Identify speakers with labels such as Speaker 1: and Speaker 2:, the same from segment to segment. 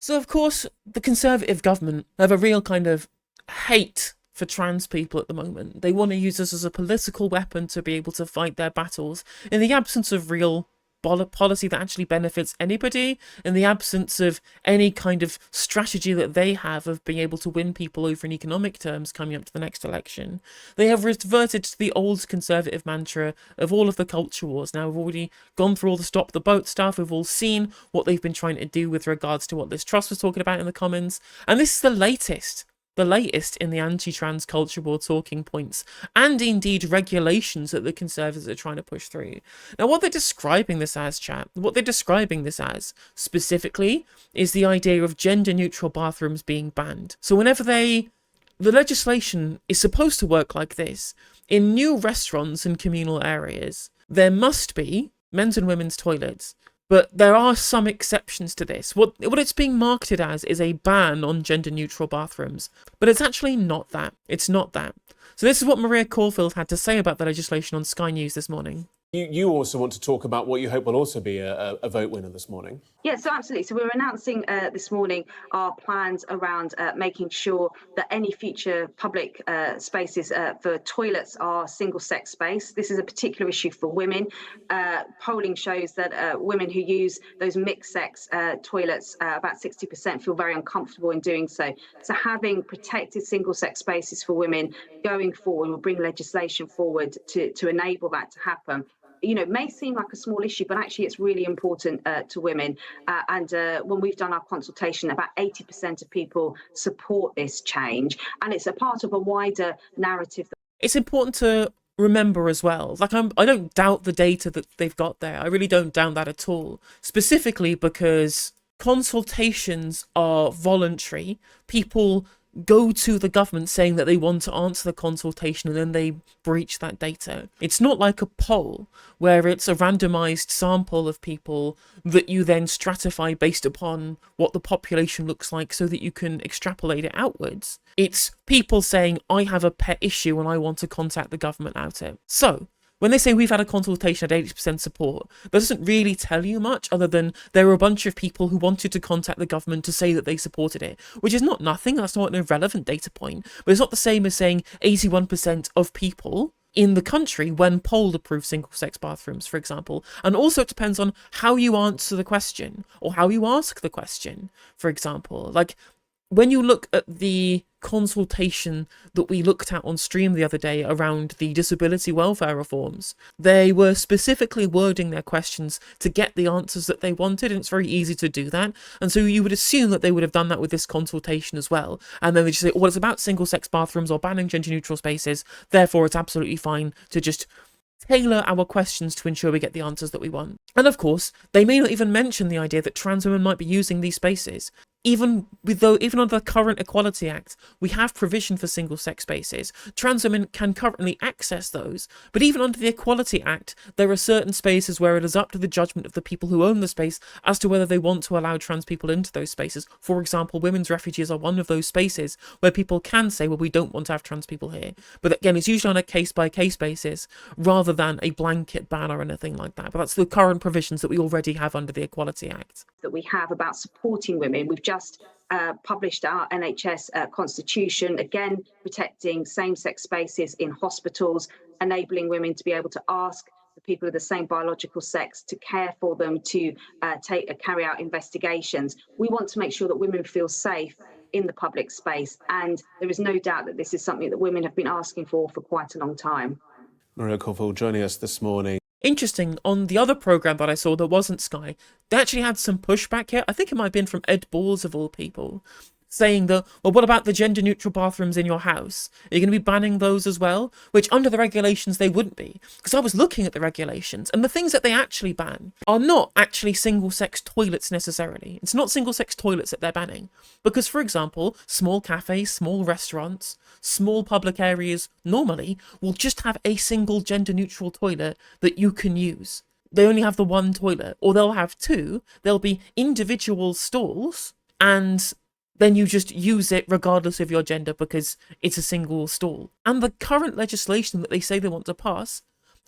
Speaker 1: So, of course, the Conservative government have a real kind of hate for trans people at the moment. They want to use this as a political weapon to be able to fight their battles in the absence of real policy that actually benefits anybody, in the absence of any kind of strategy that they have of being able to win people over in economic terms coming up to the next election. They have reverted to the old Conservative mantra of all of the culture wars. Now, we've already gone through all the stop the boat stuff. We've all seen what they've been trying to do with regards to what Liz Truss was talking about in the Commons. And this is the latest in the anti-trans culture war talking points, and indeed regulations that the Conservatives are trying to push through. Now, what they're describing this as, specifically, is the idea of gender-neutral bathrooms being banned. So whenever the legislation is supposed to work like this, in new restaurants and communal areas, there must be men's and women's toilets. But there are some exceptions to this. What it's being marketed as is a ban on gender-neutral bathrooms. But it's actually not that. It's not that. So this is what Maria Caulfield had to say about the legislation on Sky News this morning.
Speaker 2: You also want to talk about what you hope will also be a vote winner this morning.
Speaker 3: Yes, so absolutely. So we're announcing this morning our plans around making sure that any future public spaces for toilets are single-sex space. This is a particular issue for women. Polling shows that women who use those mixed-sex toilets, about 60% feel very uncomfortable in doing so. So having protected single-sex spaces for women going forward will bring legislation forward to enable that to happen. You know, may seem like a small issue, but actually it's really important to women. And when we've done our consultation, about 80% of people support this change. And it's a part of a wider narrative.
Speaker 1: It's important to remember as well, like I don't doubt the data that they've got there. I really don't doubt that at all. Specifically because consultations are voluntary. People go to the government saying that they want to answer the consultation and then they breach that data. It's not like a poll where it's a randomized sample of people that you then stratify based upon what the population looks like so that you can extrapolate it outwards. It's people saying, I have a pet issue and I want to contact the government about it. So when they say we've had a consultation at 80% support, that doesn't really tell you much other than there were a bunch of people who wanted to contact the government to say that they supported it, which is not nothing. That's not an irrelevant data point, but it's not the same as saying 81% of people in the country, when polled, approve single-sex bathrooms, for example. And also it depends on how you answer the question or how you ask the question, for example. Like, when you look at the consultation that we looked at on stream the other day around the disability welfare reforms, they were specifically wording their questions to get the answers that they wanted, and it's very easy to do that. And so you would assume that they would have done that with this consultation as well. And then they just say, well, it's about single-sex bathrooms or banning gender-neutral spaces, therefore it's absolutely fine to just tailor our questions to ensure we get the answers that we want. And of course, they may not even mention the idea that trans women might be using these spaces. Even under the current Equality Act, we have provision for single-sex spaces. Trans women can currently access those, but even under the Equality Act, there are certain spaces where it is up to the judgment of the people who own the space as to whether they want to allow trans people into those spaces. For example, women's refuges are one of those spaces where people can say, well, we don't want to have trans people here. But again, it's usually on a case-by-case basis rather than a blanket ban or anything like that. But that's the current provisions that we already have under the Equality Act.
Speaker 3: That we have about supporting women. We've just published our NHS constitution, again, protecting same-sex spaces in hospitals, enabling women to be able to ask the people of the same biological sex to care for them, to carry out investigations. We want to make sure that women feel safe in the public space, and there is no doubt that this is something that women have been asking for quite a long time.
Speaker 2: Maria Caulfield joining us this morning.
Speaker 1: Interesting, on the other programme that I saw that wasn't Sky, they actually had some pushback here. I think it might have been from Ed Balls of all people, saying that, well, what about the gender-neutral bathrooms in your house? Are you going to be banning those as well? Which, under the regulations, they wouldn't be. Because I was looking at the regulations, and the things that they actually ban are not actually single-sex toilets necessarily. It's not single-sex toilets that they're banning. Because, for example, small cafes, small restaurants, small public areas normally will just have a single gender-neutral toilet that you can use. They only have the one toilet, or they'll have two. There'll be individual stalls, and then you just use it regardless of your gender because it's a single stall. And the current legislation that they say they want to pass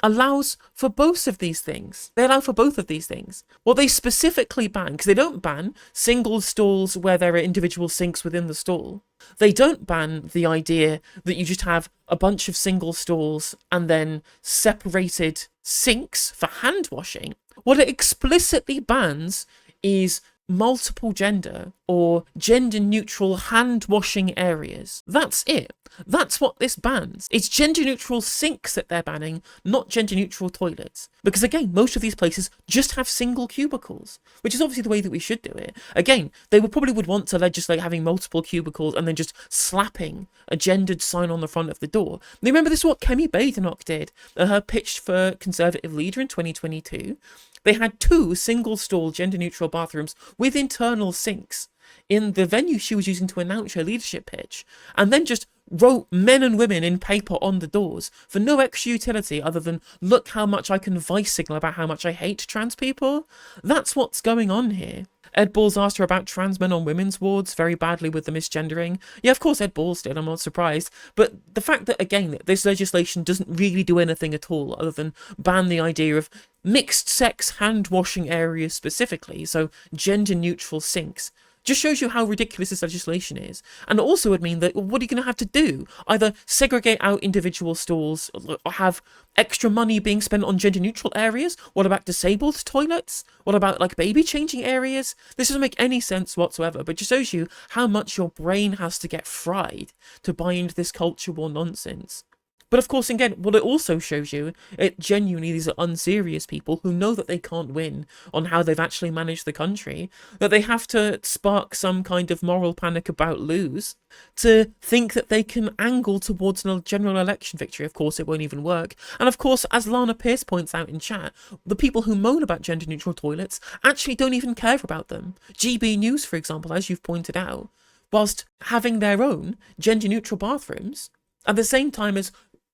Speaker 1: allows for both of these things. They allow for both of these things. What they specifically ban, because they don't ban single stalls where there are individual sinks within the stall. They don't ban the idea that you just have a bunch of single stalls and then separated sinks for hand washing. What it explicitly bans is multiple gender or gender neutral hand washing areas. That's it. That's what this bans. It's gender neutral sinks that they're banning, not gender neutral toilets. Because again, most of these places just have single cubicles, which is obviously the way that we should do it. Again, they probably would want to legislate having multiple cubicles and then just slapping a gendered sign on the front of the door. Now, remember, this is what Kemi Badenoch did at her pitch for Conservative leader in 2022. They had 2 single-stall gender-neutral bathrooms with internal sinks in the venue she was using to announce her leadership pitch, and then just wrote men and women in paper on the doors for no extra utility other than, look how much I can vice signal about how much I hate trans people. That's what's going on here. Ed Balls asked her about trans men on women's wards very badly with the misgendering. Yeah, of course Ed Balls did, I'm not surprised. But the fact that, again, this legislation doesn't really do anything at all other than ban the idea of mixed sex hand washing areas specifically, so gender neutral sinks, just shows you how ridiculous this legislation is. And it also would mean that, well, what are you going to have to do? Either segregate out individual stalls or have extra money being spent on gender neutral areas? What about disabled toilets? What about like baby changing areas? This doesn't make any sense whatsoever, but it just shows you how much your brain has to get fried to buy into this culture war nonsense. But of course, again, what it also shows you, it genuinely, these are unserious people who know that they can't win on how they've actually managed the country, that they have to spark some kind of moral panic about lose to think that they can angle towards a general election victory. Of course, it won't even work. And of course, as Lana Pierce points out in chat, the people who moan about gender-neutral toilets actually don't even care about them. GB News, for example, as you've pointed out, whilst having their own gender-neutral bathrooms, at the same time as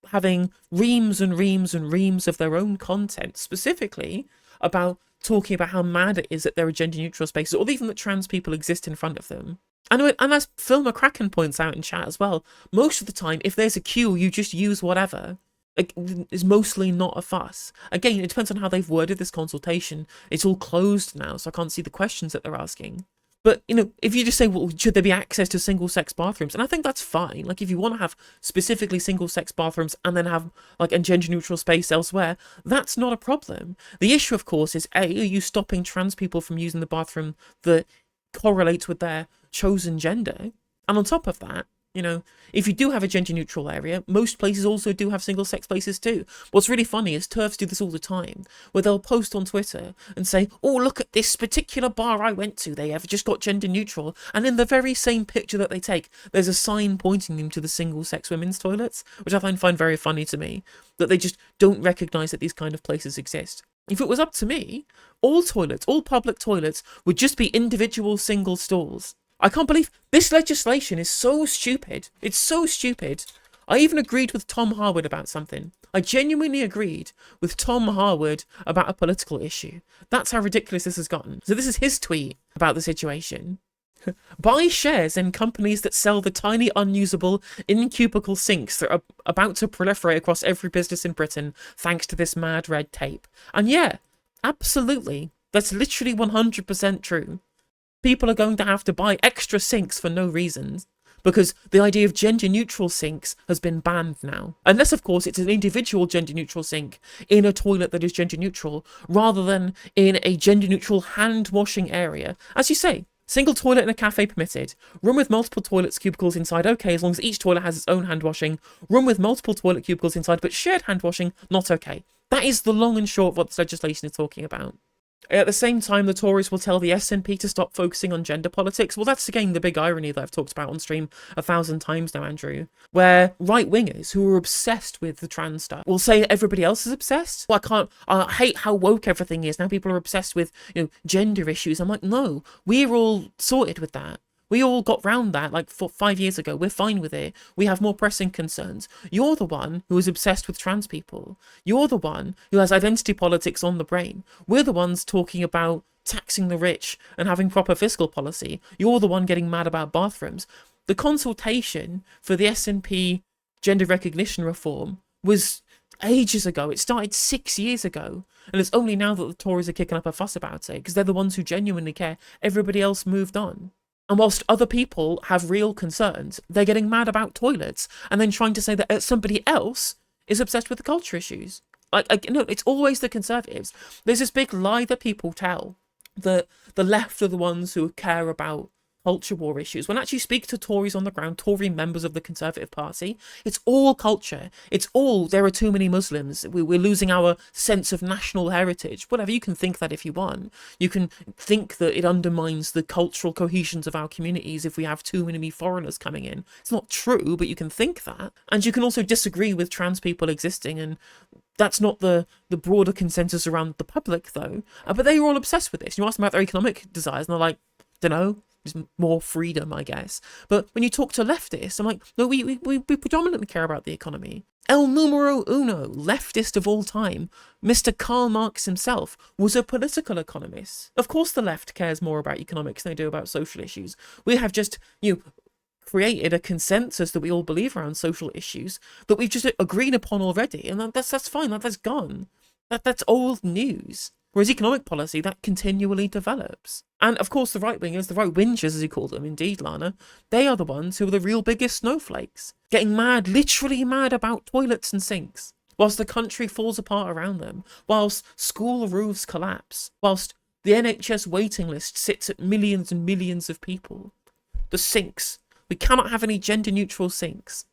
Speaker 1: having reams and reams and reams of their own content, specifically about talking about how mad it is that there are gender neutral spaces, or even that trans people exist in front of them. And as Phil McCracken points out in chat as well, most of the time, if there's a queue, you just use whatever. It's mostly not a fuss. Again, it depends on how they've worded this consultation. It's all closed now, so I can't see the questions that they're asking. But, you know, if you just say, well, should there be access to single-sex bathrooms? And I think that's fine. Like, if you want to have specifically single-sex bathrooms and then have, like, a gender-neutral space elsewhere, that's not a problem. The issue, of course, is, A, are you stopping trans people from using the bathroom that correlates with their chosen gender? And on top of that, you know, if you do have a gender-neutral area, most places also do have single-sex places too. What's really funny is TERFs do this all the time, where they'll post on Twitter and say, oh, look at this particular bar I went to, they have just got gender-neutral, and in the very same picture that they take, there's a sign pointing them to the single-sex women's toilets, which I find very funny to me, that they just don't recognise that these kind of places exist. If it was up to me, all toilets, all public toilets, would just be individual single stalls. I can't believe this legislation is so stupid. It's so stupid. I even agreed with Tom Harwood about something. I genuinely agreed with Tom Harwood about a political issue. That's how ridiculous this has gotten. So this is his tweet about the situation. Buy shares in companies that sell the tiny, unusable, in-cubicle sinks that are about to proliferate across every business in Britain thanks to this mad red tape. And yeah, absolutely. That's literally 100% true. People are going to have to buy extra sinks for no reason, because the idea of gender-neutral sinks has been banned now. Unless, of course, it's an individual gender-neutral sink in a toilet that is gender-neutral, rather than in a gender-neutral hand-washing area. As you say, single toilet in a cafe permitted. Room with multiple toilets, cubicles inside, okay, as long as each toilet has its own hand-washing. Room with multiple toilet cubicles inside, but shared hand-washing, not okay. That is the long and short of what this legislation is talking about. At the same time, the Tories will tell the SNP to stop focusing on gender politics. Well, that's again the big irony that I've talked about on stream 1,000 times now, Andrew, where right-wingers who are obsessed with the trans stuff will say everybody else is obsessed. Well, I hate how woke everything is. Now people are obsessed with, gender issues. I'm like, no, we're all sorted with that. We all got round that like 5 years ago. We're fine with it. We have more pressing concerns. You're the one who is obsessed with trans people. You're the one who has identity politics on the brain. We're the ones talking about taxing the rich and having proper fiscal policy. You're the one getting mad about bathrooms. The consultation for the SNP gender recognition reform was ages ago. It started 6 years ago. And it's only now that the Tories are kicking up a fuss about it, because they're the ones who genuinely care. Everybody else moved on. And whilst other people have real concerns, they're getting mad about toilets and then trying to say that somebody else is obsessed with the culture issues. No, it's always the Conservatives. There's this big lie that people tell that the left are the ones who care about culture war issues. When I actually speak to Tories on the ground, Tory members of the Conservative Party, it's all culture. It's all, there are too many Muslims. We're losing our sense of national heritage. Whatever, you can think that if you want. You can think that it undermines the cultural cohesions of our communities if we have too many foreigners coming in. It's not true, but you can think that. And you can also disagree with trans people existing, and that's not the broader consensus around the public, though. But they're all obsessed with this. You ask them about their economic desires, and they're like, don't know, there's more freedom, I guess. But when you talk to leftists, I'm like, no, we predominantly care about the economy. El numero uno, leftist of all time, Mr. Karl Marx himself, was a political economist. Of course the left cares more about economics than they do about social issues. We have just, created a consensus that we all believe around social issues that we've just agreed upon already, and that's fine. That's gone. That's old news. Whereas economic policy, that continually develops. And of course, the right-wingers, the right whingers, as you call them, indeed, Lana, they are the ones who are the real biggest snowflakes, getting mad, literally mad about toilets and sinks, whilst the country falls apart around them, whilst school roofs collapse, whilst the NHS waiting list sits at millions and millions of people. The sinks. We cannot have any gender-neutral sinks.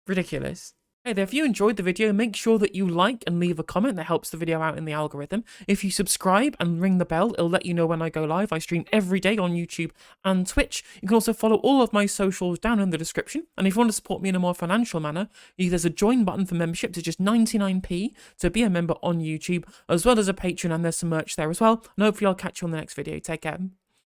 Speaker 1: Ridiculous. Hey there, if you enjoyed the video, make sure that you like and leave a comment. That helps the video out in the algorithm. If you subscribe and ring the bell, it'll let you know when I go live. I stream every day on YouTube and Twitch. You can also follow all of my socials down in the description. And if you want to support me in a more financial manner, there's a join button for memberships. It's just 99p to be a member on YouTube, as well as a Patreon, and there's some merch there as well. And hopefully I'll catch you on the next video. Take care.